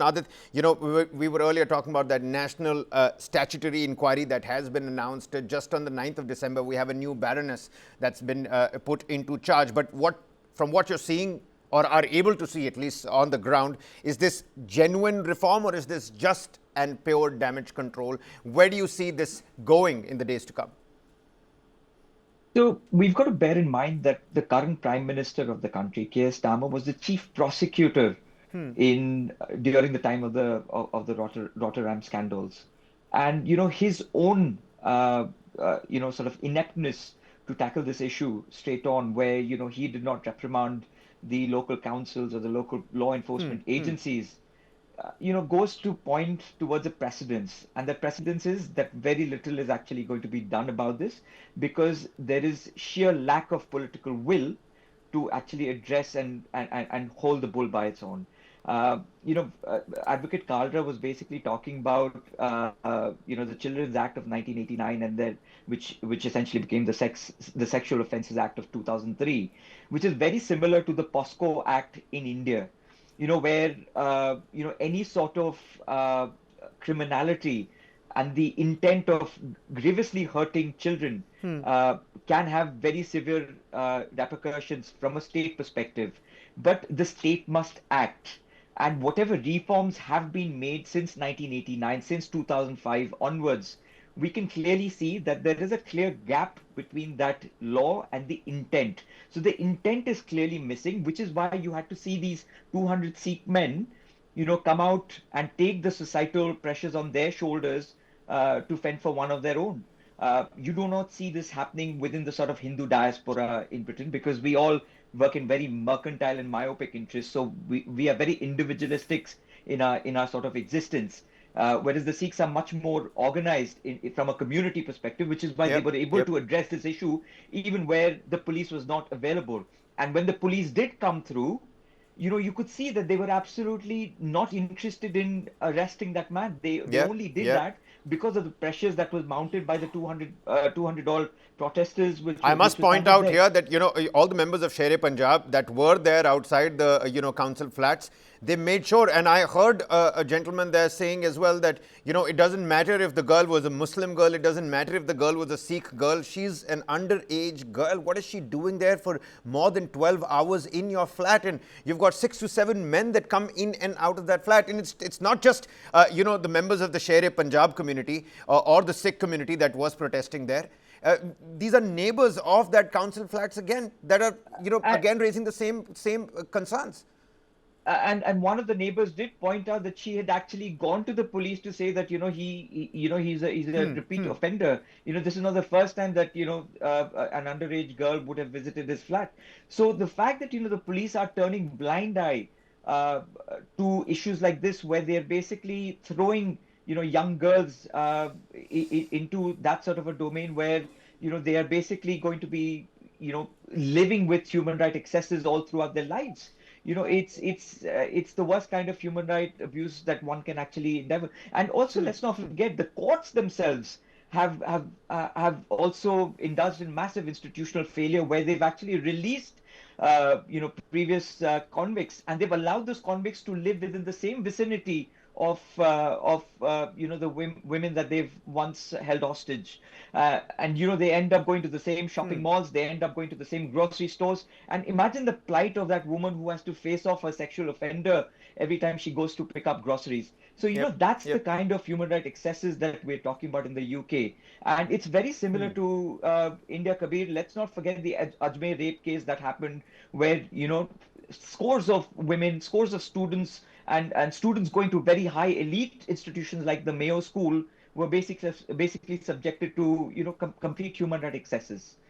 Adit, we were earlier talking about that national statutory inquiry that has been announced just on the 9th of December. We have a new baroness that's been put into charge. But from what you're seeing, or are able to see at least on the ground, is this genuine reform or is this just and pure damage control? Where do you see this going in the days to come? So we've got to bear in mind that the current Prime Minister of the country, Keir Starmer, was the chief prosecutor in during the time of the Rotterdam scandals, and his own sort of ineptness to tackle this issue straight on, where he did not reprimand the local councils or the local law enforcement agencies, goes to point towards a precedence. And the precedence is that very little is actually going to be done about this because there is sheer lack of political will to actually address and hold the bull by its own. Advocate Kalra was basically talking about, the Children's Act of 1989 and then which essentially became the Sexual Offences Act of 2003, which is very similar to the POSCO Act in India, where any sort of criminality and the intent of grievously hurting children can have very severe repercussions from a state perspective. But the state must act. And whatever reforms have been made since 1989, since 2005 onwards, we can clearly see that there is a clear gap between that law and the intent. So the intent is clearly missing, which is why you had to see these 200 Sikh men, come out and take the societal pressures on their shoulders to fend for one of their own. You do not see this happening within the sort of Hindu diaspora in Britain because we all work in very mercantile and myopic interests. So we are very individualistic in our sort of existence. Whereas the Sikhs are much more organized from a community perspective, which is why they were able to address this issue even where the police was not available. And when the police did come through, you could see that they were absolutely not interested in arresting that man. They only did that because of the pressures that was mounted by the 200 odd protesters. I must point out here that, all the members of Sher-e-Punjab that were there outside the, council flats, they made sure, and I heard a gentleman there saying as well that, it doesn't matter if the girl was a Muslim girl, it doesn't matter if the girl was a Sikh girl, she's an underage girl. What is she doing there for more than 12 hours in your flat? And you've got 6 to 7 men that come in and out of that flat. And it's not just, the members of the Sher-e-Punjab community or the Sikh community that was protesting there. These are neighbors of that council flats again that are, again raising the same concerns. And one of the neighbors did point out that she had actually gone to the police to say that he's a repeat offender. This is not the first time that an underage girl would have visited his flat. So the fact that the police are turning blind eye to issues like this, where they're basically throwing young girls into that sort of a domain where they are basically going to be living with human rights excesses all throughout their lives. It's the worst kind of human rights abuse that one can actually endeavor. And also, let's not forget the courts themselves have also indulged in massive institutional failure, where they've actually released previous convicts, and they've allowed those convicts to live within the same vicinity of the women that they've once held hostage, and they end up going to the same shopping malls, they end up going to the same grocery stores, and imagine the plight of that woman who has to face off a sexual offender every time she goes to pick up groceries. So that's the kind of human rights excesses that we're talking about in the UK, and it's very similar to India, Kabir. Let's not forget the Ajmer rape case that happened, where scores of women, scores of students, and students going to very high elite institutions like the Mayo School were basically subjected to complete human rights excesses.